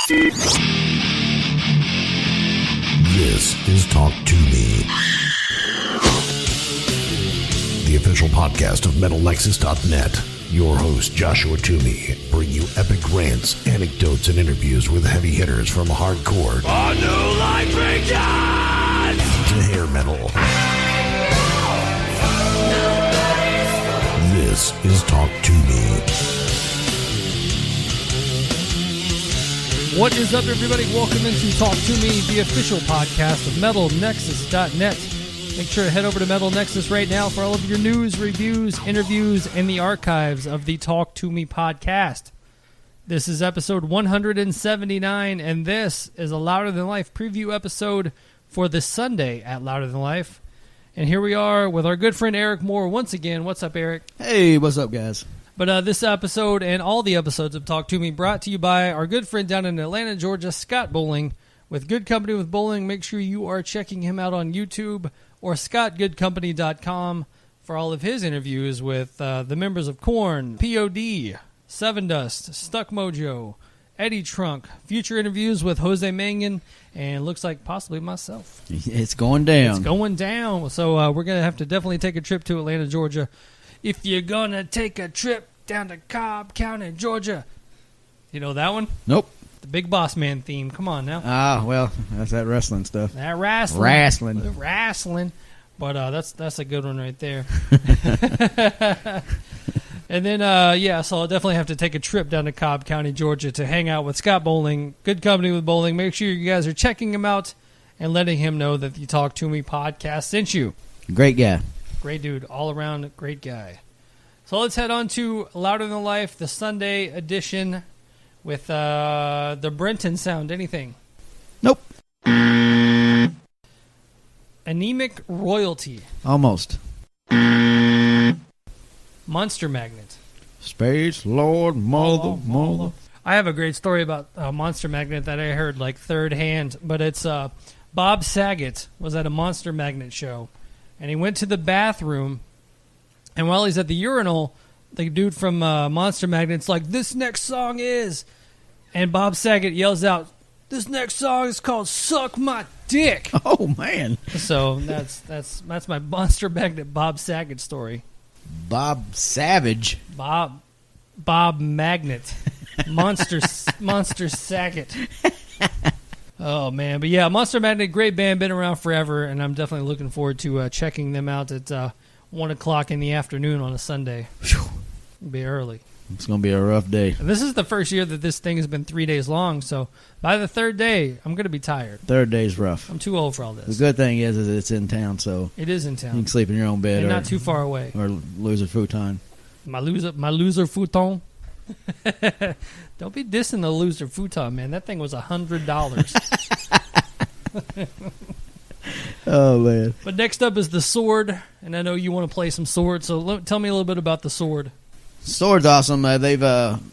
This is Talk to Me, the official podcast of MetalNexus.net. Your host, Joshua Toomey, bring you epic rants, anecdotes, and interviews with heavy hitters from hardcore to hair metal. This is Talk to Me. What is up, everybody? Welcome into Talk to Me, the official podcast of MetalNexus.net. Make sure to head over to Metal Nexus right now for all of your news, reviews, interviews, and the archives of the Talk to Me podcast. This is episode 179, and this is a Louder Than Life preview episode for this Sunday at Louder Than Life. And here we are with our good friend Eric Moore once again. What's up, Eric? Hey, what's up, guys? But this episode and all the episodes of Talk to Me brought to you by our good friend down in Atlanta, Georgia, Scott Bowling, with Good Company with Bowling. Make sure you are checking him out on YouTube or scottgoodcompany.com for all of his interviews with the members of Korn, POD, Seven Dust, Stuck Mojo, Eddie Trunk, future interviews with Jose Mangan, and looks like possibly myself. It's going down. It's going down. So we're going to have to definitely take a trip to Atlanta, Georgia. If you're going to take a trip down to Cobb County, Georgia. You know that one? Nope. The Big Boss Man theme. Come on now. Ah, well, that's that wrestling stuff. That wrestling. Wrestling. But that's a good one right there. And then, so I'll definitely have to take a trip down to Cobb County, Georgia to hang out with Scott Bowling, Good Company with Bowling. Make sure you guys are checking him out and letting him know that the Talk to Me podcast sent you. Great guy. Great dude. All around great guy. So let's head on to Louder Than Life, the Sunday edition with the Brenton sound. Anything? Nope. Anemic Royalty. Almost. Monster Magnet. Space Lord, mother. I have a great story about Monster Magnet that I heard like third hand, but it's Bob Saget was at a Monster Magnet show, and he went to the bathroom, and while he's at the urinal, the dude from Monster Magnet's like, "This next song is," and Bob Saget yells out, "This next song is called Suck My Dick." Oh, man. So that's my Monster Magnet Bob Saget story. Bob Savage. Bob Magnet. Monster Saget. Oh, man. But yeah, Monster Magnet, great band, been around forever, and I'm definitely looking forward to checking them out at 1 o'clock in the afternoon on a Sunday. It'll be early. It's going to be a rough day. And this is the first year that this thing has been 3 days long, so by the third day, I'm going to be tired. Third day's rough. I'm too old for all this. The good thing is it's in town, so it is in you town. can sleep in your own bed. And not too far away. Or lose a futon. My loser futon. Don't be dissing the loser futon, man. That thing was $100. Oh, man. But next up is the Sword, and I know you want to play some Sword, so tell me a little bit about the Sword. Sword's awesome. They've opened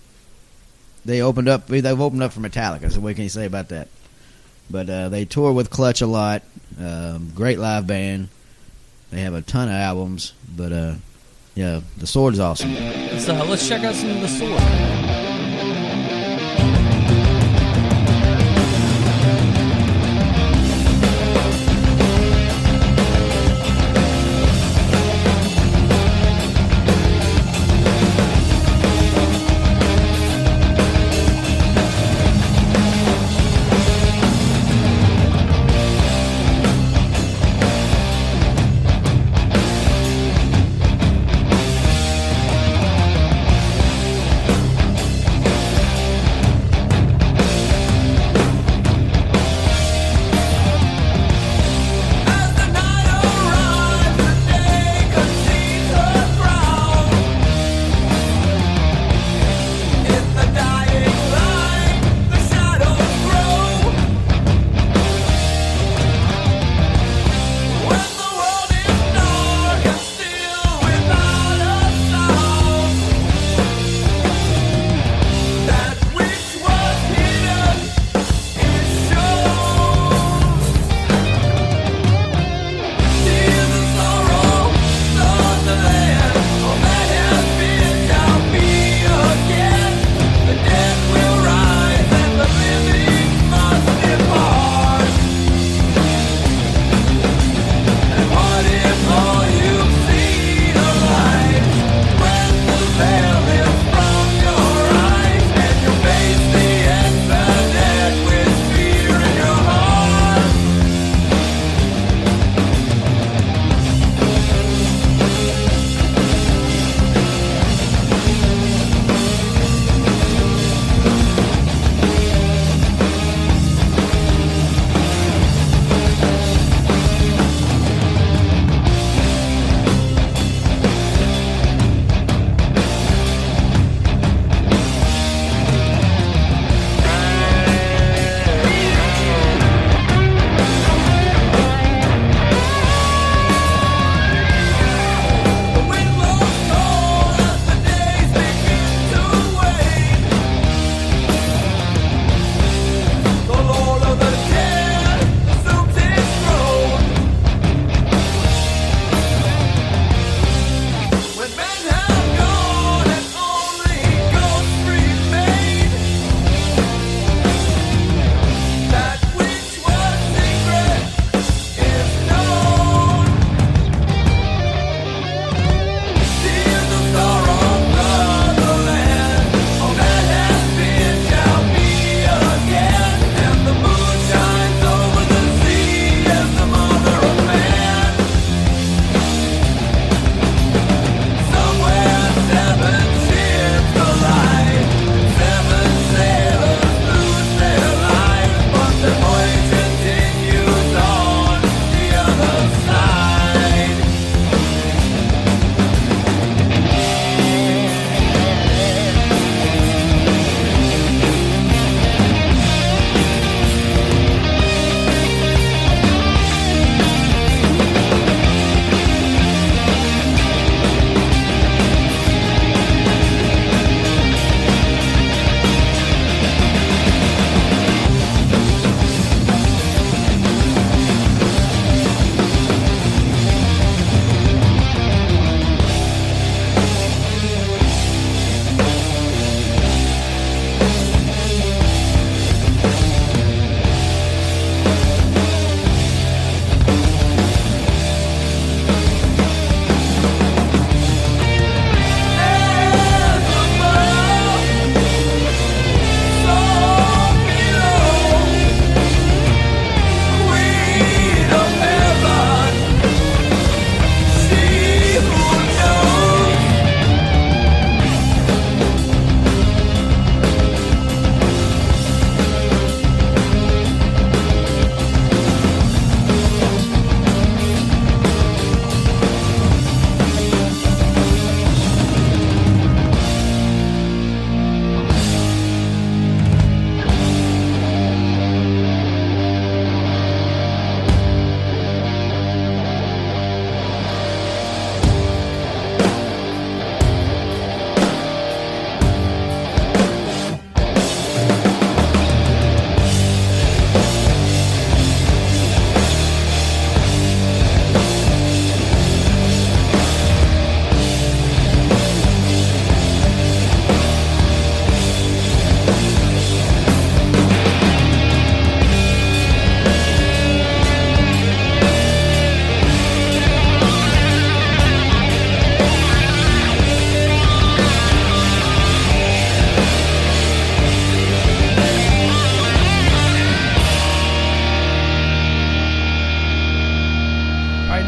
up for Metallica, so what can you say about that? But they tour with Clutch a lot. Great live band. They have a ton of albums, but yeah, the Sword is awesome. Let's check out some of the Sword.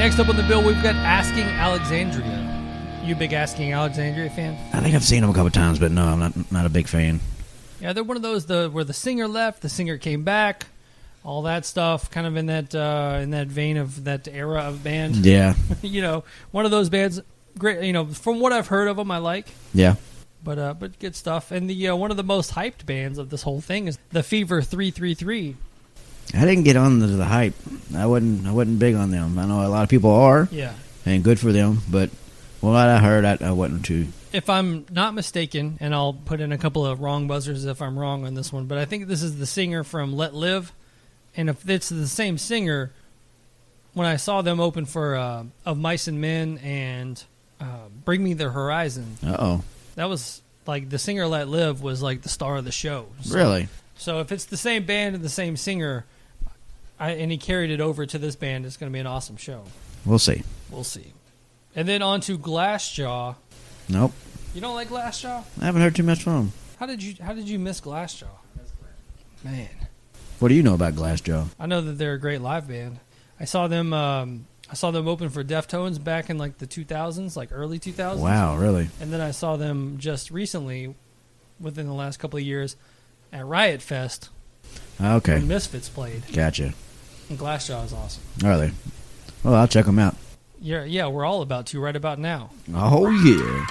Next up on the bill, we've got Asking Alexandria. You a big Asking Alexandria fan? I think I've seen them a couple times, but no, I'm not a big fan. Yeah, they're one of those where the singer left, the singer came back, all that stuff, kind of in that vein of that era of band. Yeah. One of those bands. Great, from what I've heard of them, I like. Yeah. But good stuff. And the one of the most hyped bands of this whole thing is the Fever 333. I didn't get on the hype. I wasn't big on them. I know a lot of people are. Yeah. And good for them, but what I heard, I wasn't too. If I'm not mistaken, and I'll put in a couple of wrong buzzers if I'm wrong on this one, but I think this is the singer from Let Live. And if it's the same singer, when I saw them open for Of Mice and Men and Bring Me the Horizon, that was like the singer Let Live was like the star of the show. Really? So if it's the same band and the same singer, and he carried it over to this band, it's going to be an awesome show. We'll see. We'll see. And then on to Glassjaw. Nope. You don't like Glassjaw? I haven't heard too much from them. How did you miss Glassjaw? Man. What do you know about Glassjaw? I know that they're a great live band. I saw them open for Deftones back in like the 2000s, like early 2000s. Wow, really? And then I saw them just recently, within the last couple of years, at Riot Fest. Okay. When Misfits played. Gotcha. And Glassjaw is awesome. Are they? Well, I'll check them out. Yeah, we're all about to right about now. Oh, yeah.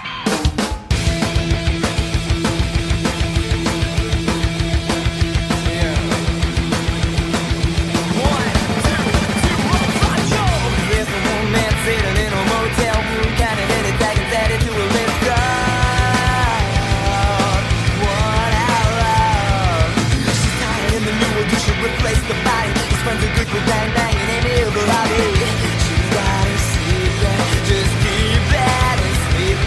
Just keep that and sleep.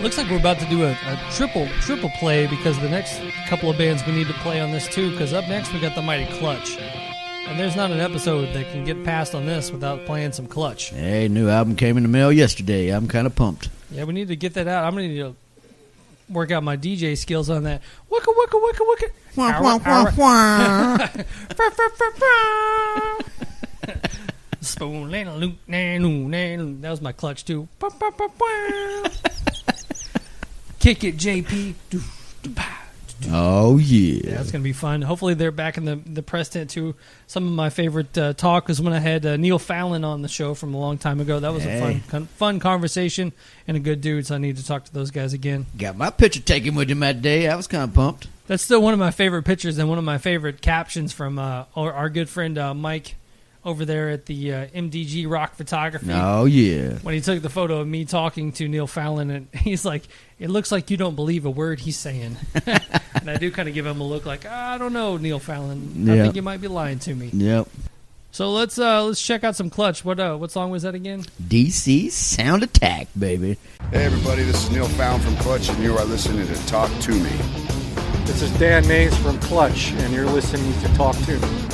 Looks like we're about to do a triple play because the next couple of bands we need to play on this too, because up next we got the Mighty Clutch. And there's not an episode that can get passed on this without playing some Clutch. Hey, new album came in the mail yesterday. I'm kind of pumped. Yeah, we need to get that out. I'm going to need to work out my DJ skills on that. Wicka, wicka, wicka, wicka. Wah, wah, wah, wah. Spoon, that was my Clutch too. Kick it, JP. Oh, yeah. Yeah, it's going to be fun. Hopefully they're back in the press tent too. Some of my favorite talk was when I had Neil Fallon on the show from a long time ago. That was a fun conversation and a good dude, so I need to talk to those guys again. Got my picture taken with him that day. I was kind of pumped. That's still one of my favorite pictures and one of my favorite captions from our good friend Mike over there at the MDG Rock Photography. Oh, yeah. When he took the photo of me talking to Neil Fallon, and he's like, it looks like you don't believe a word he's saying. And I do kind of give him a look like, I don't know, Neil Fallon. I think you might be lying to me. Yep. So let's check out some Clutch. What song was that again? DC Sound Attack, baby. Hey everybody, this is Neil Fallon from Clutch, and you are listening to Talk to Me. This is Dan Mays from Clutch, and you're listening to Talk to Me.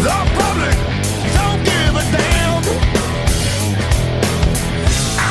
The public don't give a damn. I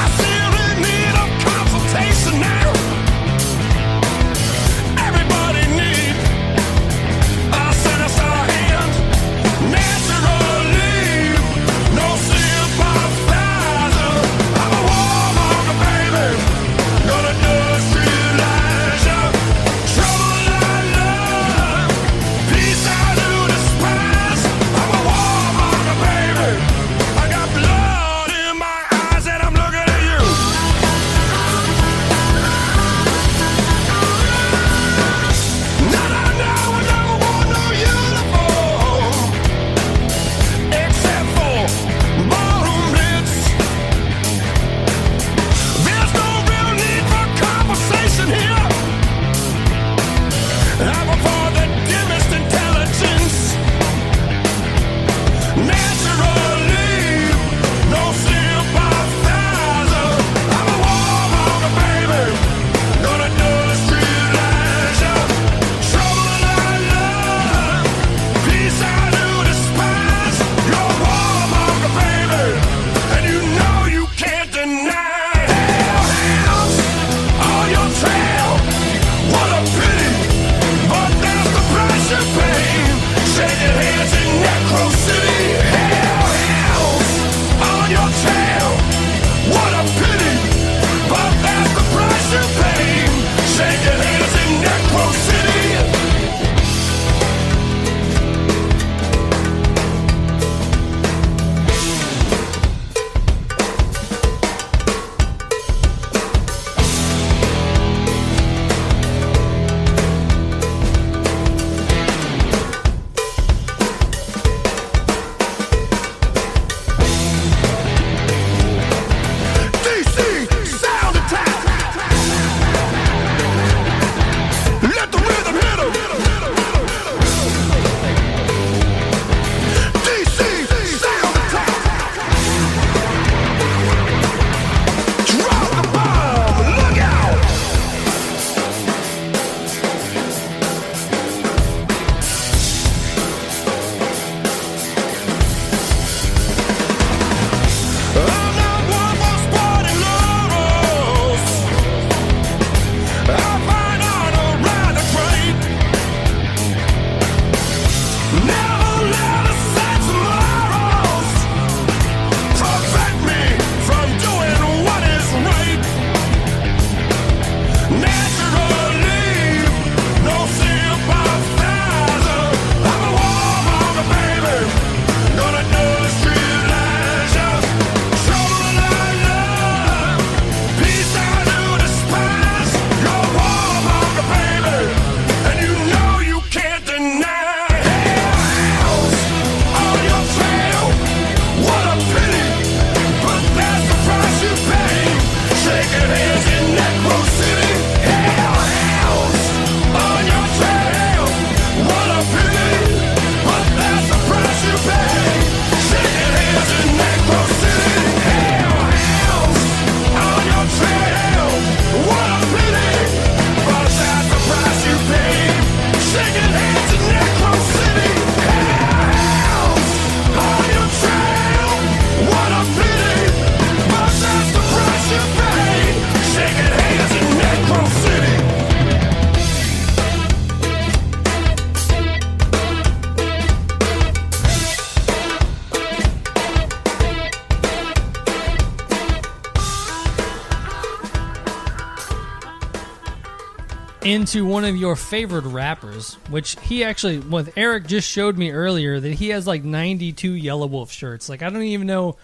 into one of your favorite rappers, which he actually, with Eric just showed me earlier that he has like 92 Yellow Wolf shirts. Like, I don't even know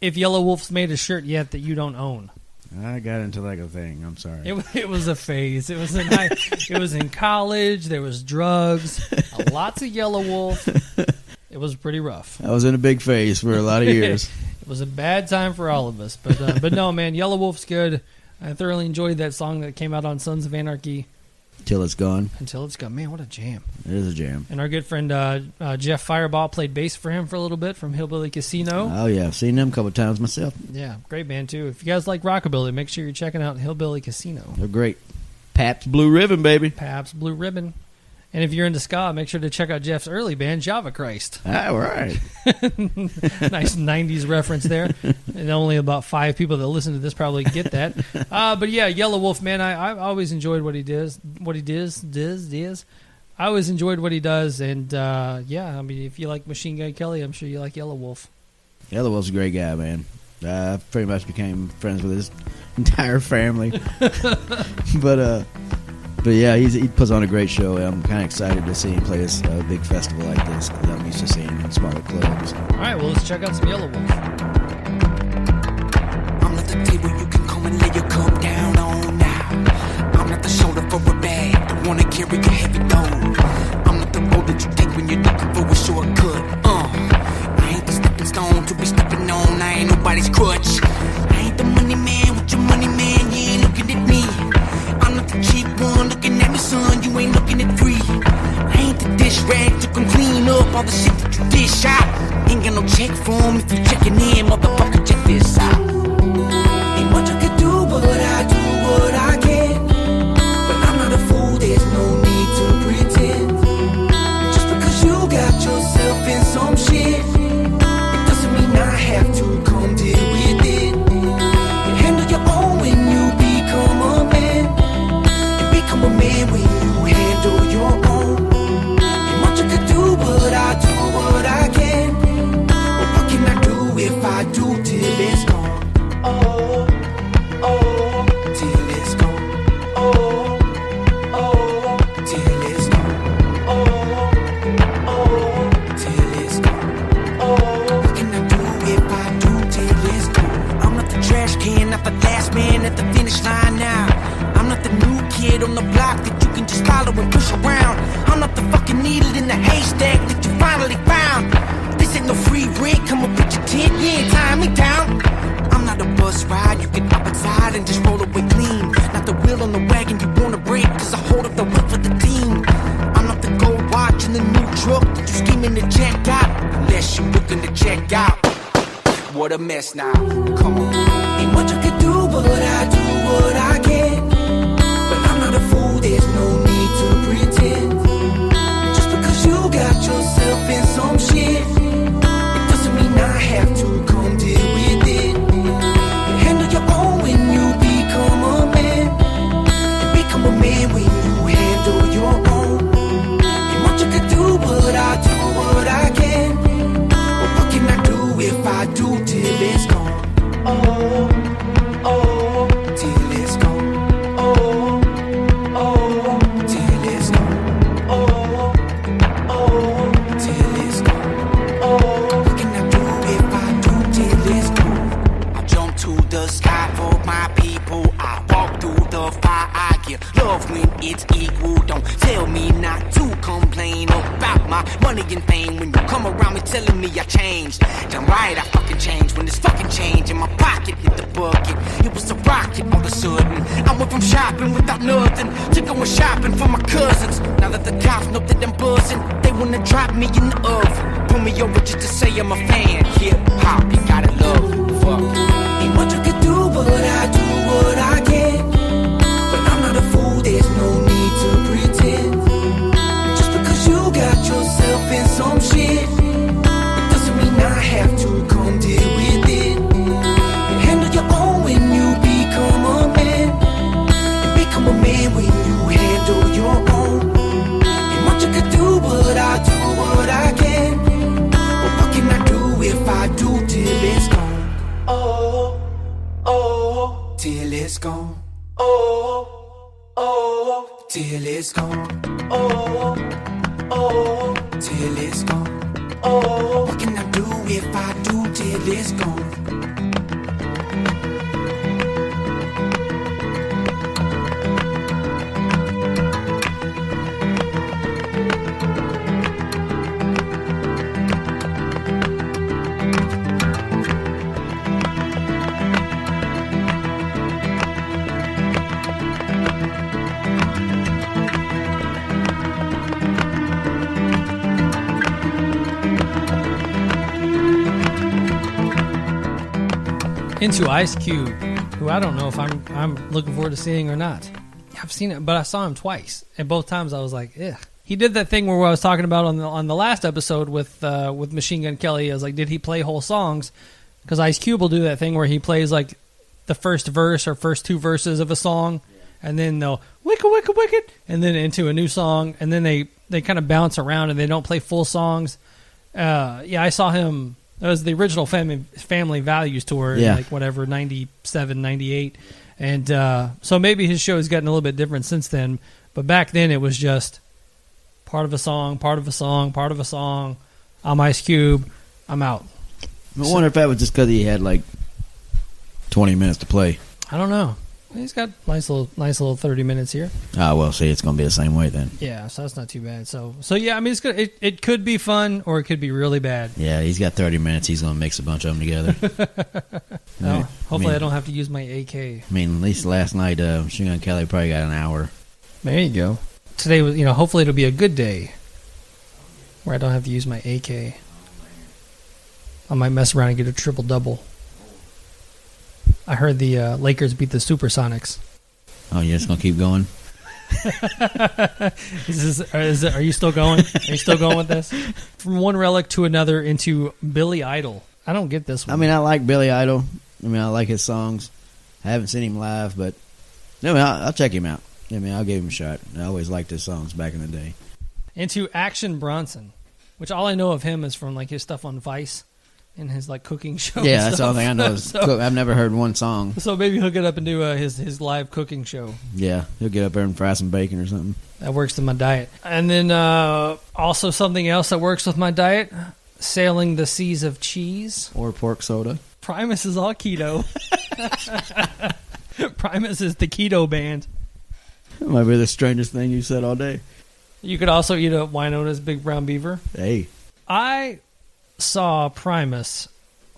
if Yellow Wolf's made a shirt yet that you don't own. I got into like a thing. I'm sorry. It was a phase. It was it was in college. There was drugs, lots of Yellow Wolf. It was pretty rough. I was in a big phase for a lot of years. It was a bad time for all of us. But no, man, Yellow Wolf's good. I thoroughly enjoyed that song that came out on Sons of Anarchy. Till it's gone. Until It's Gone. Man, what a jam. It is a jam. And our good friend Jeff Fireball played bass for him for a little bit from Hillbilly Casino. Oh, yeah. I've seen them a couple of times myself. Yeah, great band, too. If you guys like rockabilly, make sure you're checking out Hillbilly Casino. They're great. Pabst Blue Ribbon, baby. Pabst Blue Ribbon. And if you're into ska, make sure to check out Jeff's early band, Java Christ. All right. Nice 90s reference there. And only about 5 people that listen to this probably get that. But yeah, Yellow Wolf, man, I always enjoyed what he does. I always enjoyed what he does. And yeah, I mean, if you like Machine Gun Kelly, I'm sure you like Yellow Wolf. Yellow Wolf's a great guy, man. I pretty much became friends with his entire family. But yeah, he puts on a great show. I'm kind of excited to see him play a big festival like this because I'm used to seeing him in smaller clubs. All right, well, let's check out some Yellow Wolf. I'm not the table you can come and lay your cup down on now. I'm not the shoulder for a bag, don't wanna carry a heavy load. I'm not the road that you take when you're looking for a shortcut. I ain't the stepping stone to be stepping on. I ain't nobody's crutch. I ain't the money man with your money man. You ain't looking at me. I'm not the cheap one looking at me, son. You ain't looking at free. I ain't the dish rag to come clean up all the shit that you dish out. Ain't got no check for 'em if you checking in, motherfucker. Check this out. Ain't much I can do, but I do what I can. But I'm not a fool, there's no need to pretend. Just because you got yourself in some shit, it doesn't mean I have to come deal with it. You handle your own when you become a man. You become a man when you handle your own. Ain't much I can do, but I do what I can. But what can I do if I do till it's gone? Oh, oh, till it's gone. Oh, oh, till it's gone. Oh, oh, till it's gone. Oh, what can I do if I do till it's gone? I'm not the trash can, not the last man at the finish line now. I'm not the new kid on the block that you can just follow and push around. I'm not the fucking needle in the haystack that you finally found. This ain't no free rent, come up with your tent, you ain't tying me down. I'm not a bus ride, you can hop inside and just roll away clean. Not the wheel on the wagon you wanna break, cause I hold up the whip for the team. I'm not the gold watch in the new truck that you scheming to check out. Unless you're looking to check out. What a mess now, come on. Ain't much I can do, but I do what I can. But I'm not a fool, there's no need to pretend. Just because you got yourself in some shit, it doesn't mean I have to come deal with it. You handle your own when you become a man. You become a man when you handle your own. Ain't much I can do, but I do what I can. But what can I do if I do till it's gone? Oh, oh, till it's gone. Oh, oh, till it's gone. Oh, oh, till it's gone. Oh, what can I do if I do till it's gone? I jump to the sky for my people. I walk through the fire. I give love when it's equal. Don't tell me not to complain about my money and fame. When you come around me telling me I changed, damn right I fucking changed. When this fucking change in my pocket hit the bucket, it was a rocket all of a sudden. I went from shopping without nothing to going shopping for my cousins. Now that the cops know that I'm buzzing, they wanna drop me in the oven. Pull me over just to say I'm a fan. Hip hop, you gotta love. Fuck. Ain't much I can do, but I do what I can. But I'm not a fool, there's no need to pretend. Just because you got yourself in some shit, it doesn't mean I have to come deal with it. You handle your own when you become a man. You become a man when you handle your own. Ain't much I can do, but I do what I can. But what can I do if I do till it's gone? Oh, oh, till it's gone. Oh, oh, till it's gone. Oh, oh, till it's gone. Oh, what can I do if I do till it's gone? Into Ice Cube, who I don't know if I'm looking forward to seeing or not. I've seen it, but I saw him twice, and both times I was like, ugh. He did that thing where I was talking about on the last episode with Machine Gun Kelly. I was like, did he play whole songs? Because Ice Cube will do that thing where he plays like the first verse or first two verses of a song, and then they'll wicked, wicked, wicked, and then into a new song, and then they kind of bounce around and they don't play full songs. Yeah, I saw him. That was the original Family Values tour, Yeah. like whatever, 97, 98. And so maybe his show has gotten a little bit different since then. But back then it was just part of a song, part of a song, part of a song. I'm Ice Cube. I'm out. I wonder if that was just because he had like 20 minutes to play. I don't know. He's got nice little 30 minutes here. Ah, well, see, it's going to be the same way then. Yeah, so that's not too bad. So yeah, I mean, it's good. It could be fun or it could be really bad. Yeah, he's got 30 minutes. He's going to mix a bunch of them together. No, hopefully I don't have to use my AK. I mean, at least last night, Machine Gun Kelly probably got an hour. There you go. Today was, hopefully it'll be a good day where I don't have to use my AK. I might mess around and get a triple double. I heard the Lakers beat the Supersonics. Oh, you're just going to keep going? Are you still going? Are you still going with this? From one relic to another into Billy Idol. I don't get this one. I mean, I like Billy Idol. I mean, I like his songs. I haven't seen him live, but I mean, I'll check him out. I mean, I'll give him a shot. I always liked his songs back in the day. Into Action Bronson, which all I know of him is from like his stuff on Vice and his like cooking show. Yeah, that's the only thing I know. So, I've never heard one song. So maybe he'll get up and do his live cooking show. Yeah, he'll get up there and fry some bacon or something. That works with my diet. And then also something else that works with my diet, Sailing the Seas of Cheese. Or pork soda. Primus is all keto. Primus is the keto band. That might be the strangest thing you said all day. You could also eat a Winona's Big Brown Beaver. Hey. I saw Primus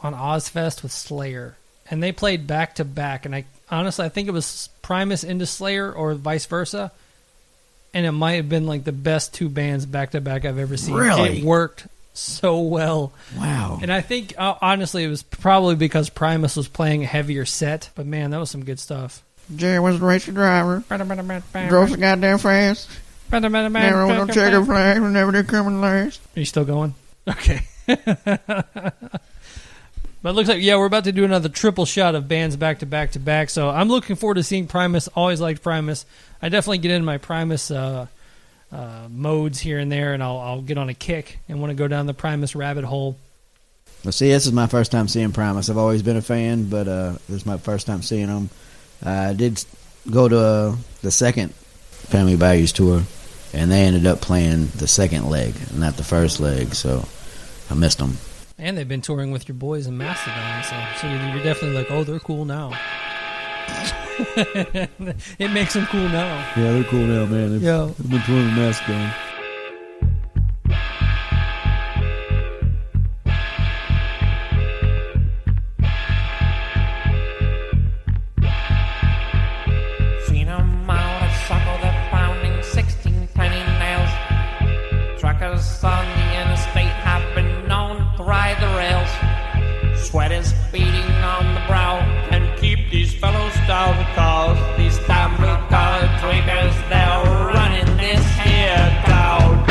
on Ozfest with Slayer, and they played back to back. And I think it was Primus into Slayer or vice versa, and it might have been like the best two bands back to back I've ever seen. Really? It worked so well. Wow. And I think honestly, it was probably because Primus was playing a heavier set. But man, that was some good stuff. Jerry was the racing driver. Drove so goddamn fast. Never was no checker flag. Never did coming last. Are you still going? Okay. But it looks like, we're about to do another triple shot of bands back to back to back. So I'm looking forward to seeing Primus. Always liked Primus. I definitely get into my Primus modes here and there, and I'll get on a kick and want to go down the Primus rabbit hole. Well, see, this is my first time seeing Primus. I've always been a fan, but this is my first time seeing them. I did go to the second Family Values tour, and they ended up playing the second leg, not the first leg, so I missed them. And they've been touring with your boys in Mastodon, so you're definitely like, oh, they're cool now. It makes them cool now. Yeah, they're cool now, man. They've been touring with Mastodon. Seen 'em out at Saco, they're pounding 16 penny nails. Truckers on the interstate have been known to ride the rails. Sweat is beating on the brow and keep these fellows down, because these damn blue-collar tweakers, they're running this here town.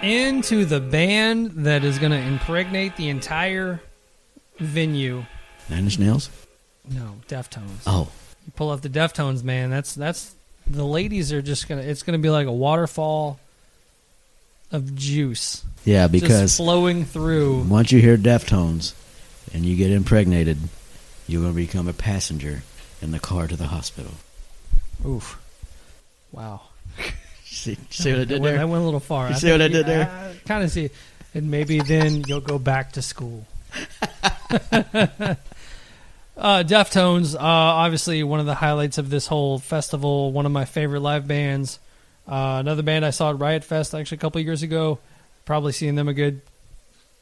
into the band that is going to impregnate the entire venue. Nine Inch Nails? No, Deftones. Oh. You pull up the Deftones, man. That's the ladies are just gonna. It's gonna be like a waterfall of juice. Yeah, just because flowing through. once you hear Deftones and you get impregnated, you're going to become a passenger in the car to the hospital. Oof! Wow. See what I did there? I went a little far. You see what I did there? I kind of see, and maybe then you'll go back to school. Deftones, obviously one of the highlights of this whole festival. One of my favorite live bands. Another band I saw at Riot Fest actually a couple of years ago. Probably seen them a good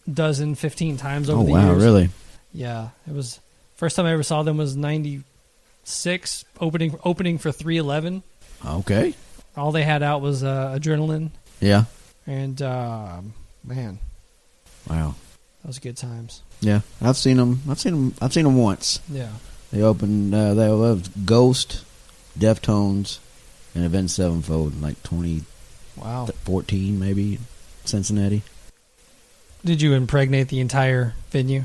15 times over the years. Oh, wow, really? Yeah, it was first time I ever saw them was '96, opening for 311. Okay. All they had out was Adrenaline, Yeah. and man, Wow. that was good times. Yeah, I've seen them once. Yeah, They opened. They loved Ghost, Deftones, and Avenged Sevenfold in like 2014, wow. maybe, Cincinnati. Did you impregnate the entire venue?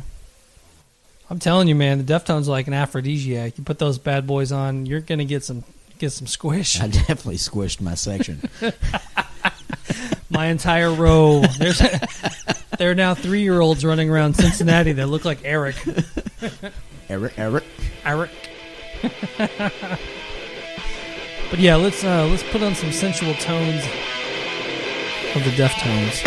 I'm telling you, man, the Deftones are like an aphrodisiac. You put those bad boys on, you're gonna get some squish. I definitely squished my section. My entire row. There are now 3-year-olds running around Cincinnati that look like Eric. Eric. But yeah, let's put on some sensual tones of the Deftones.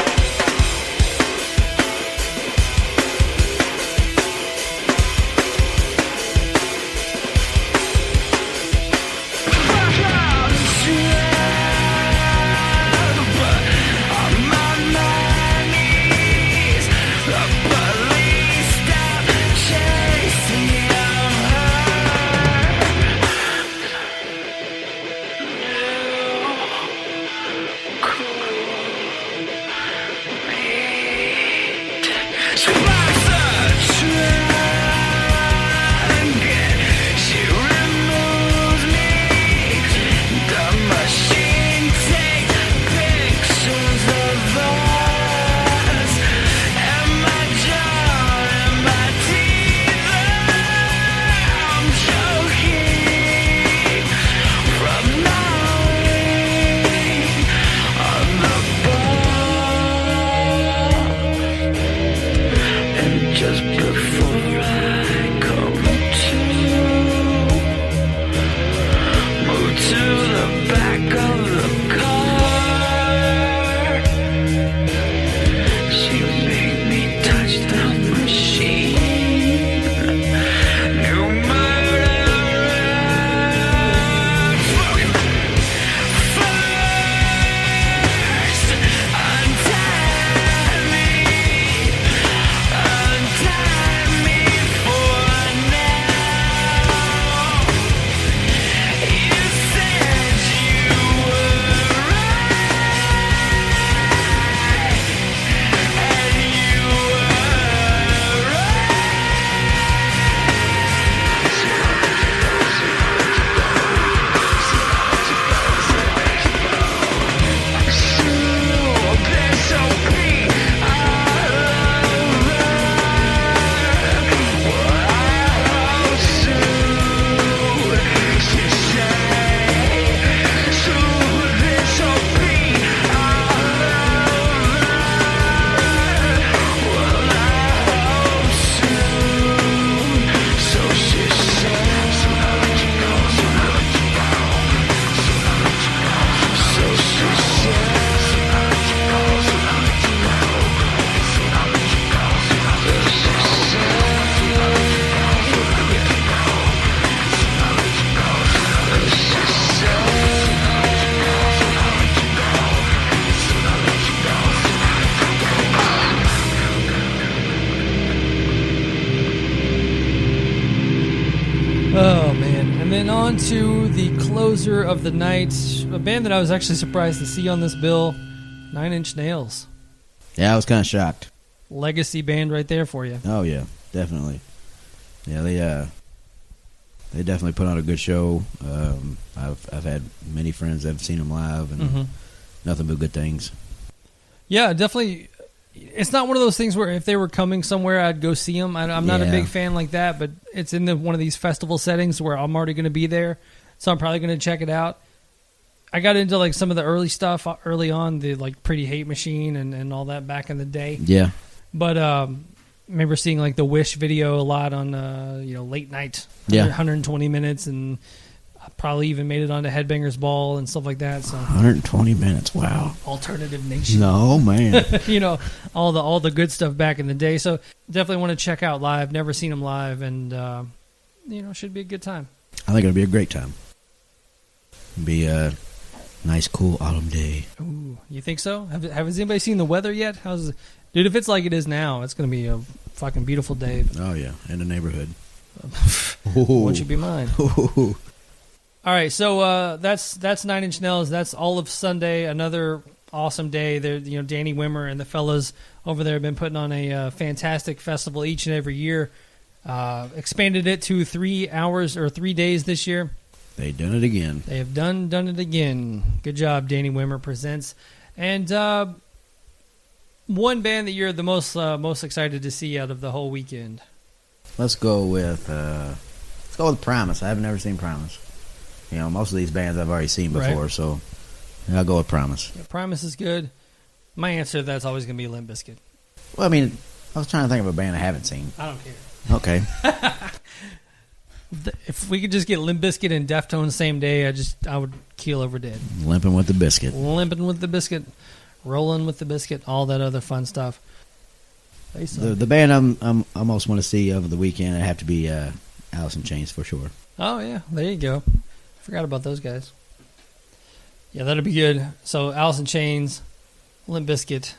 Oh, man. And then on to the closer of the night, a band that I was actually surprised to see on this bill, Nine Inch Nails. Yeah, I was kind of shocked. Legacy band right there for you. Oh yeah, definitely. Yeah, they definitely put on a good show. I've had many friends that have seen them live, and nothing but good things. Yeah, definitely. It's not one of those things where if they were coming somewhere, I'd go see them. I'm not a Yeah. big fan like that, but it's in one of these festival settings where I'm already going to be there, so I'm probably going to check it out. I got into like some of the early stuff early on, the like Pretty Hate Machine and all that back in the day. Yeah. But remember seeing like the Wish video a lot on late night, Yeah. 120 minutes, and I probably even made it onto Headbangers Ball and stuff like that. So 120 minutes. Wow. Alternative Nation. No, man. all the good stuff back in the day. So definitely want to check out live. Never seen them live, and should be a good time. I think it'll be a great time. Be a nice, cool autumn day. Ooh, you think so? Has anybody seen the weather yet? Dude, if it's like it is now, it's going to be a fucking beautiful day. Oh, yeah. In the neighborhood. Won't you be mine? All right, so that's 9 Inch Nails. That's all of Sunday. Another awesome day. There, Danny Wimmer and the fellas over there have been putting on a fantastic festival each and every year. Expanded it to 3 hours or 3 days this year. They done it again. They have done it again. Good job, Danny Wimmer Presents. And one band that you're the most excited to see out of the whole weekend. Let's go with Primus. I've never seen Primus. Most of these bands I've already seen before, Right. so I'll go with Primus. Yeah, Primus is good. My answer to that's always going to be Limp Bizkit. Well, I mean, I was trying to think of a band I haven't seen. I don't care. Okay. If we could just get Limp Bizkit and Deftones same day, I would keel over dead. Limping with the Biscuit. Limping with the biscuit, rolling with the biscuit, all that other fun stuff. The band I'm almost want to see over the weekend, it'd have to be Alice in Chains for sure. Oh yeah, there you go. Forgot about those guys. Yeah, that'll be good. So Alice in Chains, Limp Bizkit,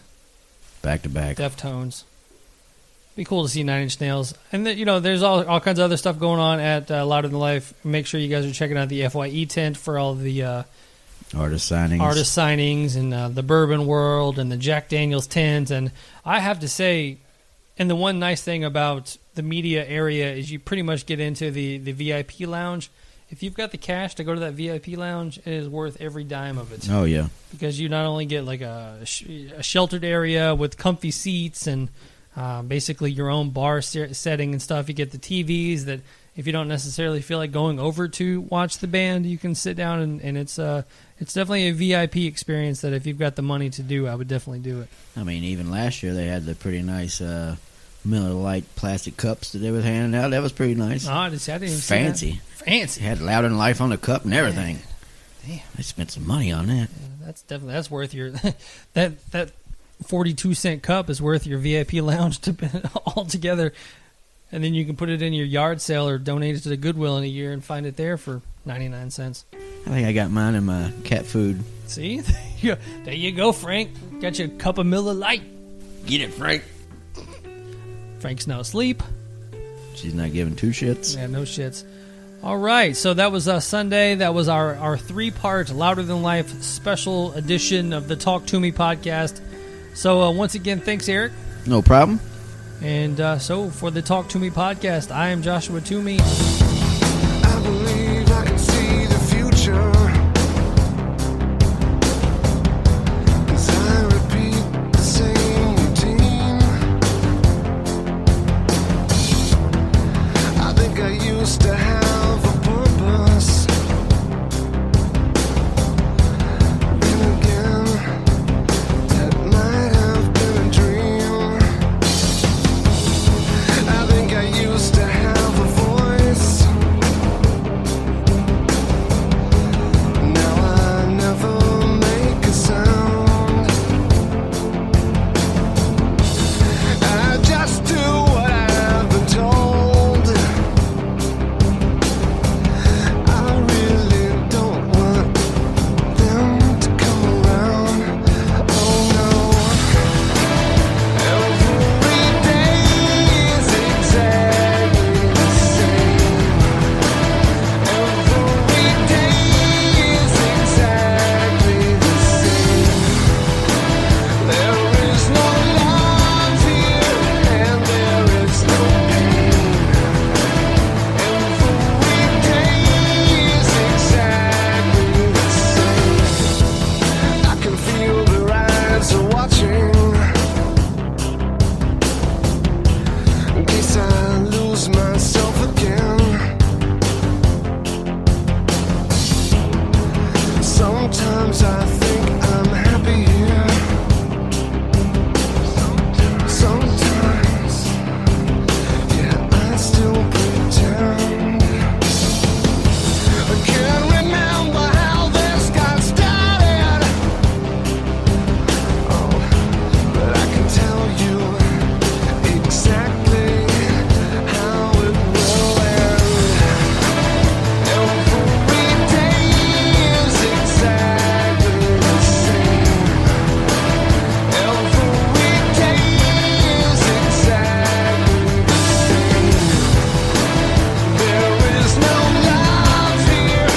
Back to back. Deftones. Be cool to see 9 Inch Nails. And then, there's all kinds of other stuff going on at Louder Than Life. Make sure you guys are checking out the FYE tent for all the Artist signings and the Bourbon World and the Jack Daniels tent. And I have to say, and the one nice thing about the media area is you pretty much get into the VIP lounge. If you've got the cash to go to that VIP lounge, it is worth every dime of it. Oh, yeah. Because you not only get like a sheltered area with comfy seats and basically your own bar setting and stuff. You get the TVs that if you don't necessarily feel like going over to watch the band, you can sit down and it's definitely a VIP experience that if you've got the money to do, I would definitely do it. I mean, even last year they had the pretty nice Miller Lite plastic cups that they were handing out. That was pretty nice. Oh, I didn't even see Fancy. that. Fancy. They had Louder Than Life on the cup and everything. Damn. They spent some money on that. That's worth your that 42-cent cup is worth your VIP lounge altogether, and then you can put it in your yard sale or donate it to the Goodwill in a year and find it there for 99 cents. I think I got mine in my cat food. See, there you go, Frank. Got your cup of Miller Lite. Get it, Frank. Frank's now asleep. She's not giving two shits. Yeah, no shits. All right, so that was Sunday. That was our 3-part Louder Than Life special edition of the Talk To Me podcast. So once again, thanks, Eric. No problem. And so for the Talk To Me podcast, I am Joshua Toomey. I believe I can see the future as I repeat the same routine. I think I used to have a purpose. Then again, that might have been a dream. I think I used to have a voice. Sometimes I think I'm happy here. Sometimes, yeah, I still pretend. I can't remember how this got started. Oh, but I can tell you exactly how it will end. Every day is exactly the same. Every day is exactly the same. There is no love here,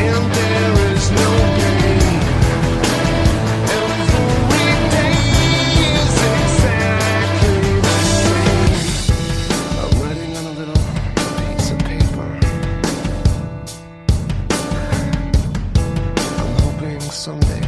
and there is no pain. Every day is exactly the same. I'm writing on a little piece of paper. I'm hoping someday